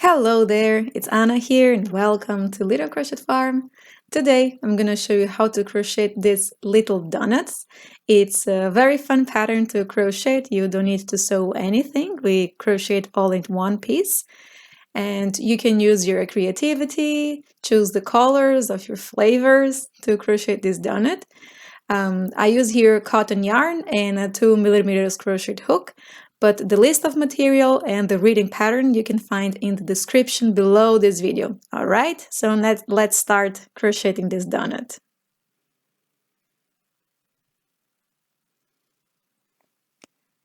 Hello there, it's Anna here and welcome to Little Crochet Farm. Today I'm going to show you how to crochet these little donuts. It's a very fun pattern to crochet. You don't need to sew anything. We crochet it all in one piece. And you can use your creativity, choose the colors of your flavors to crochet this donut. I use here cotton yarn and a 2mm crochet hook. But the list of material and the reading pattern you can find in the description below this video. Alright, so let's start crocheting this donut.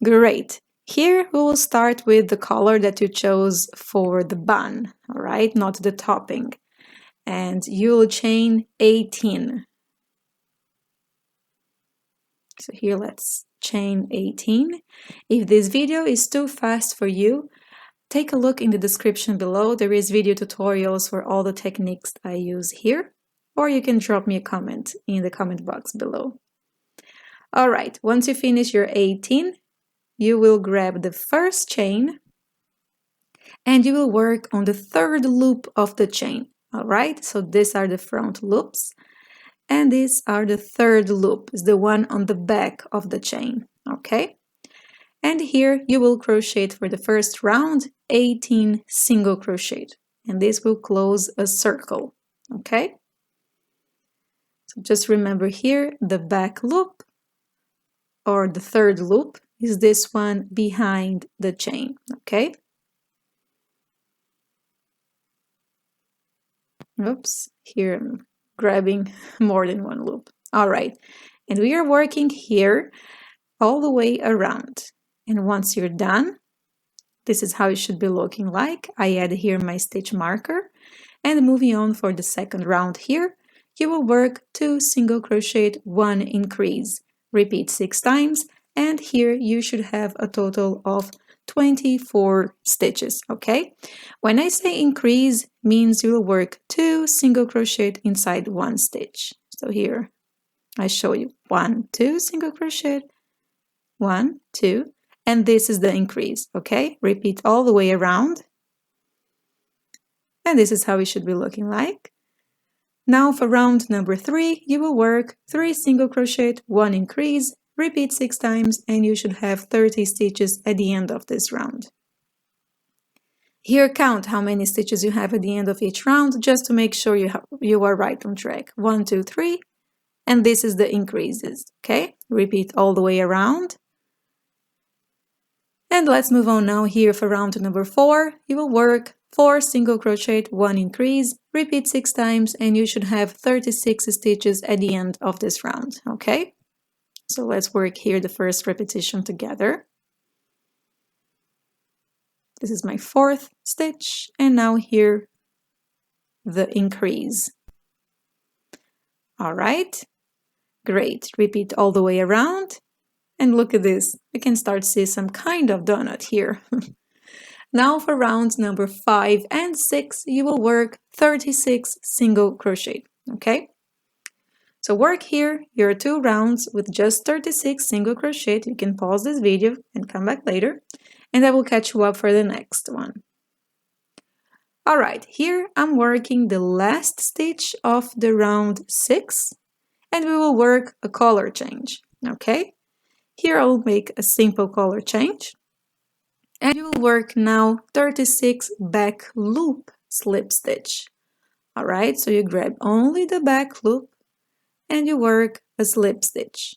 Great. Here we will start with the color that you chose for the bun, alright, not the topping. And you'll chain 18. So here let's chain 18. If this video is too fast for you, take a look in the description below. There is video tutorials for all the techniques I use here, or you can drop me a comment in the comment box below. Alright, once you finish your 18, you will grab the first chain and you will work on the third loop of the chain. Alright, so these are the front loops. And these are the third loop, is the one on the back of the chain, okay? And here you will crochet for the first round 18 single crochet, and this will close a circle, okay? So just remember here, the back loop or the third loop is this one behind the chain, okay? Oops, here I'm grabbing more than one loop. All right, and we are working here all the way around. And once you're done, this is how it should be looking like. I add here my stitch marker. And moving on for the second round here, you will work 2 single crochet, 1 increase. Repeat 6 times, and here you should have a total of 24 stitches, okay? When I say increase, means you will work 2 single crochet inside 1 stitch. So here I show you 1, 2 single crochet, 1, 2, and this is the increase, okay? Repeat all the way around. And this is how it should be looking like. Now for round number 3, you will work 3 single crochet, 1 increase, repeat 6 times, and you should have 30 stitches at the end of this round. Here count how many stitches you have at the end of each round, just to make sure you are right on track. 1, 2, 3, and this is the increases, okay? Repeat all the way around. And let's move on now here for round number 4. You will work 4 single crochet, 1 increase, repeat 6 times, and you should have 36 stitches at the end of this round, okay? So let's work here the first repetition together. This is my 4th stitch, and now here the increase. All right, great. Repeat all the way around, and look at this. We can start to see some kind of donut here. Now for rounds number 5 and 6, you will work 36 single crochet, okay? So work here your 2 rounds with just 36 single crochet. You can pause this video and come back later, and I will catch you up for the next one. All right, here I'm working the last stitch of the round 6, and we will work a color change, okay? Here I will make a simple color change. And you will work now 36 back loop slip stitch. All right, so you grab only the back loop and you work a slip stitch.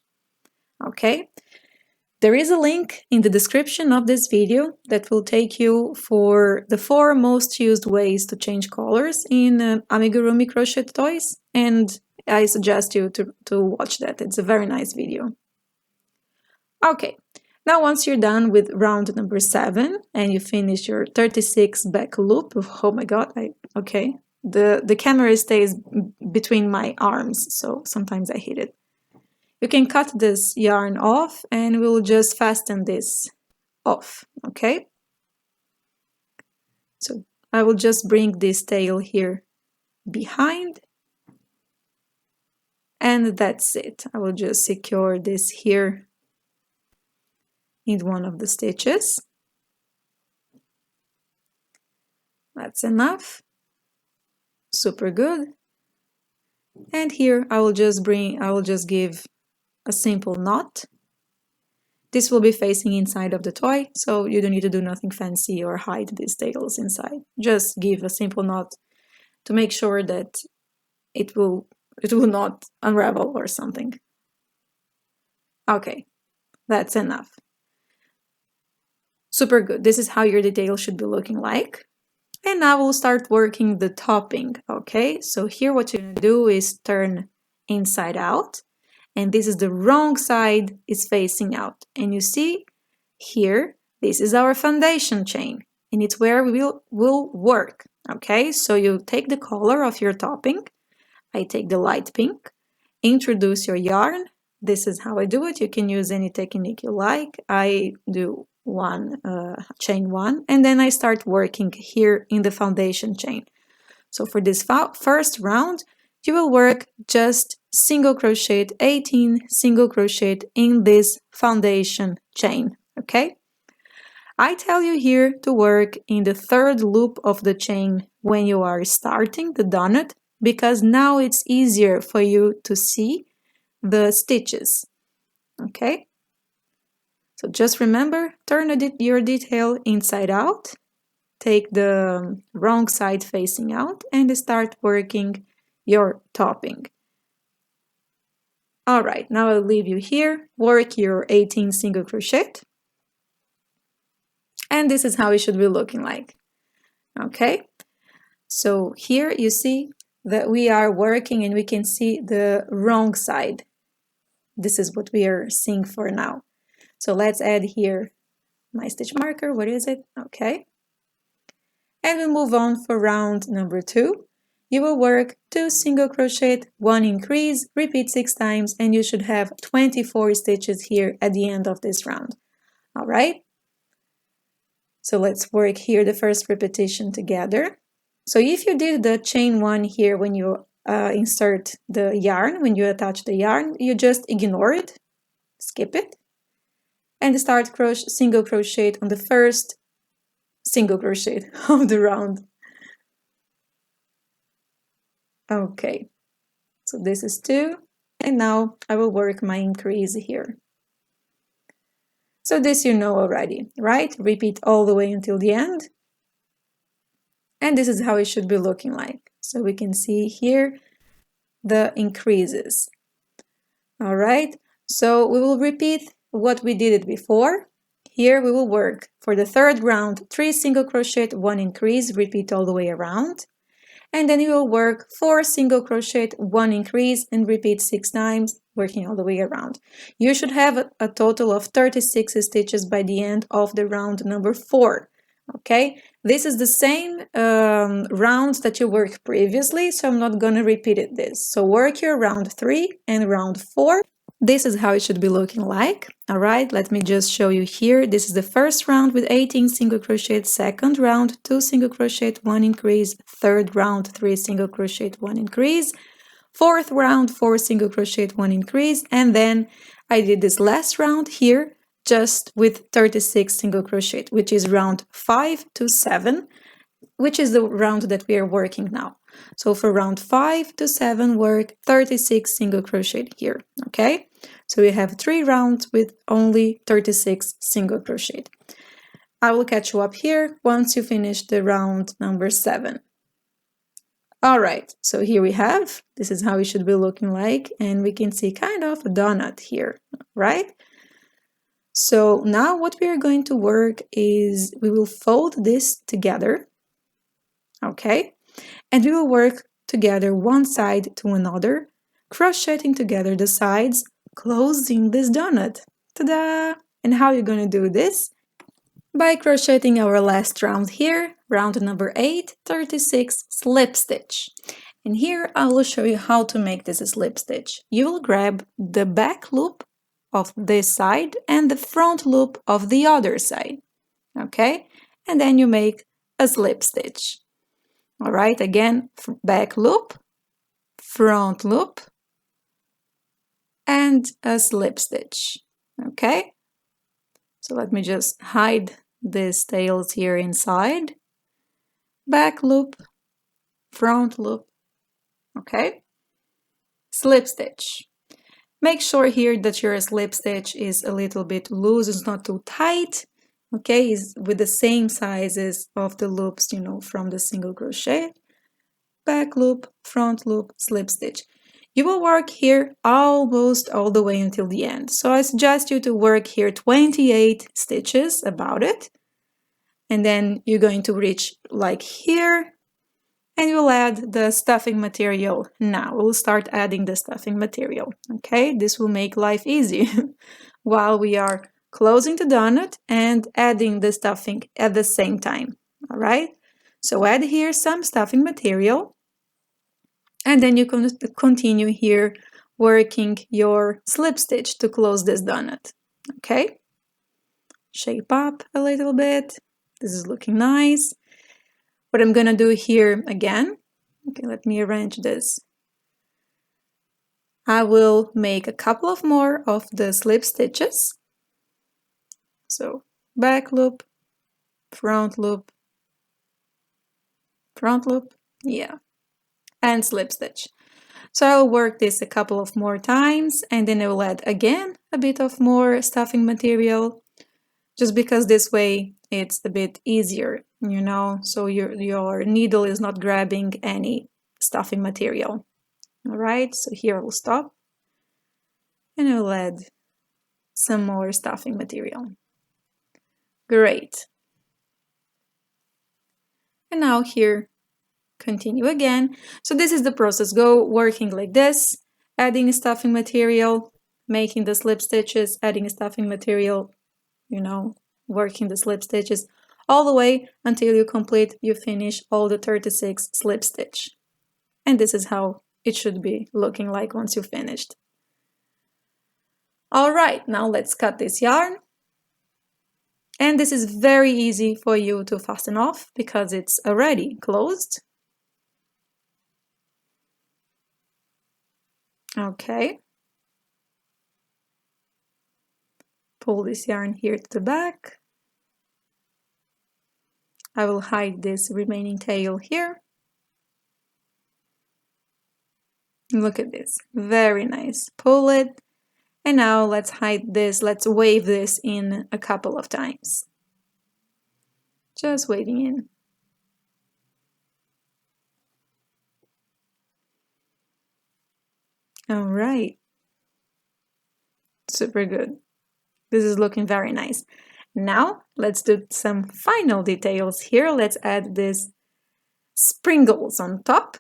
Okay, there is a link in the description of this video that will take you for the 4 most used ways to change colors in Amigurumi crochet toys, and I suggest you to watch that. It's a very nice video. Okay. Now once you're done with round number 7 and you finish your 36 back loop, oh my god, okay, the camera stays between my arms, so sometimes I hit it. You can cut this yarn off and we'll just fasten this off, okay? So I will just bring this tail here behind, and that's it. I will just secure this here in one of the stitches. That's enough. Super good. And here I will just give a simple knot. This will be facing inside of the toy, so you don't need to do nothing fancy or hide these tails inside. Just give a simple knot to make sure that it will not unravel or something. Okay, that's enough. Super good. This is how your detail should be looking like. And now we'll start working the topping, okay? So here what you're gonna do is turn inside out, and this is the wrong side is facing out. And you see here, this is our foundation chain, and it's where we will work, okay? So you take the color of your topping. I take the light pink, introduce your yarn. This is how I do it. You can use any technique you like. I do chain one, and then I start working here in the foundation chain. So for this first round, you will work just single crochet, 18 single crochet in this foundation chain, okay? I tell you here to work in the third loop of the chain when you are starting the donut, because now it's easier for you to see the stitches, okay? So just remember, turn your detail inside out, take the wrong side facing out, and start working your topping. All right, now I'll leave you here, work your 18 single crochet. And this is how it should be looking like. Okay, so here you see that we are working and we can see the wrong side. This is what we are seeing for now. So let's add here my stitch marker. What is it? Okay. And we move on for round number 2. You will work 2 single crochet, 1 increase, repeat 6 times, and you should have 24 stitches here at the end of this round. All right. So let's work here the first repetition together. So if you did the chain 1 here when you insert the yarn, when you attach the yarn, you just ignore it, skip it, and start single crochet on the first single crochet of the round. Okay, so this is 2, and now I will work my increase here. So this you know already, right? Repeat all the way until the end. And this is how it should be looking like. So we can see here the increases. All right, so we will repeat what we did it before. Here we will work for the third round 3 single crochet, 1 increase, repeat all the way around. And then you will work 4 single crochet, 1 increase, and repeat 6 times, working all the way around. You should have a total of 36 stitches by the end of the round number 4. Okay, this is the same rounds that you worked previously, so I'm not going to repeat this. So work your round 3 and round 4. This is how it should be looking like. All right, let me just show you here. This is the first round with 18 single crochet, second round 2 single crochet, 1 increase, third round 3 single crochet, 1 increase, fourth round 4 single crochet, 1 increase, and then I did this last round here just with 36 single crochet, which is round 5 to 7, which is the round that we are working now. So for round 5 to 7, work 36 single crochet here, okay? So we have 3 rounds with only 36 single crochet. I will catch you up here once you finish the round number 7. All right, so here we have, this is how it should be looking like, and we can see kind of a donut here, right? So now what we are going to work is we will fold this together, okay? And we will work together one side to another, crocheting together the sides, closing this donut. Ta-da! And how are you going to do this? By crocheting our last round here, round number 8, 36 slip stitch. And here I will show you how to make this a slip stitch. You will grab the back loop of this side and the front loop of the other side, okay? And then you make a slip stitch. All right, again, back loop, front loop, and a slip stitch, okay? So let me just hide these tails here inside. back loop, front loop, okay? Slip stitch. Make sure here that your slip stitch is a little bit loose, it's not too tight, okay? It's with the same sizes of the loops, you know, from the single crochet. Back loop, front loop, slip stitch. You will work here almost all the way until the end. So I suggest you to work here 28 stitches, about it. And then you're going to reach like here, and you'll add the stuffing material. Now we'll start adding the stuffing material, okay? This will make life easy while we are closing the donut and adding the stuffing at the same time, all right? So add here some stuffing material, and then you can continue here working your slip stitch to close this donut, okay? Shape up a little bit. This is looking nice. What I'm gonna do here again, okay, let me arrange this. I will make a couple of more of the slip stitches. So back loop, front loop, yeah, and slip stitch. So I'll work this a couple of more times, and then I will add again a bit of more stuffing material, just because this way it's a bit easier, you know, so your needle is not grabbing any stuffing material. All right, so here I'll stop, and I'll add some more stuffing material. Great. And now here, continue again. So this is the process. Go working like this, adding stuffing material, making the slip stitches, adding stuffing material, you know, working the slip stitches all the way until you finish all the 36 slip stitch. And this is how it should be looking like once you finished. All right, now let's cut this yarn. And this is very easy for you to fasten off because it's already closed. Okay. Pull this yarn here to the back. I will hide this remaining tail here. Look at this, very nice. Pull it, and now let's hide this, let's wave this in a couple of times. Just waving in. All right. Super good. This is looking very nice. Now let's do some final details here. Let's add these sprinkles on top.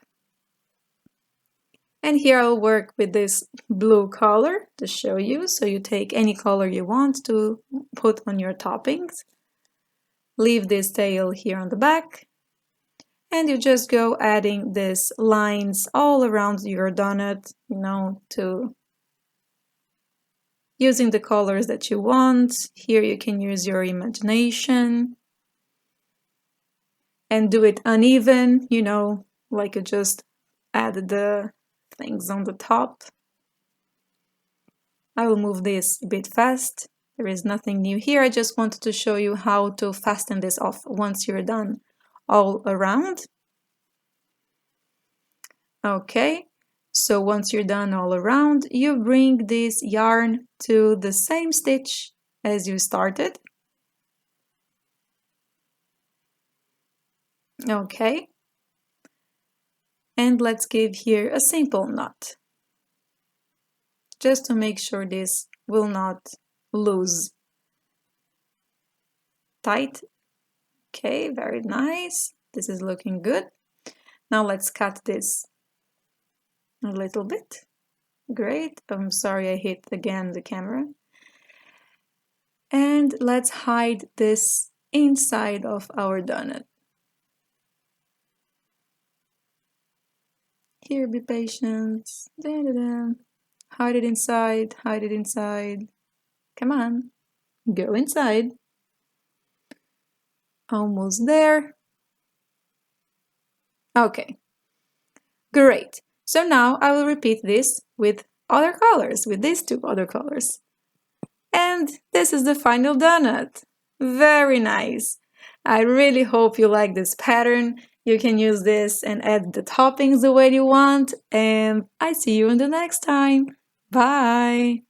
And here I'll work with this blue color to show you. So you take any color you want to put on your toppings. Leave this tail here on the back. And you just go adding these lines all around your donut, you know, to using the colors that you want. Here you can use your imagination. And do it uneven, you know, like you just add the things on the top. I will move this a bit fast. There is nothing new here. I just wanted to show you how to fasten this off once you're done all around. Okay, so once you're done all around, you bring this yarn to the same stitch as you started. Okay. And let's give here a simple knot, just to make sure this will not lose. Tight. Okay, very nice. This is looking good. Now let's cut this a little bit. Great. I'm sorry I hit again the camera. And let's hide this inside of our donut. Here, be patient. Da-da-da. Hide it inside, hide it inside. Come on, go inside. Almost there. Okay, great. So now I will repeat this with other colors, with these two other colors. And this is the final donut. Very nice. I really hope you like this pattern. You can use this and add the toppings the way you want, and I see you in the next time. Bye!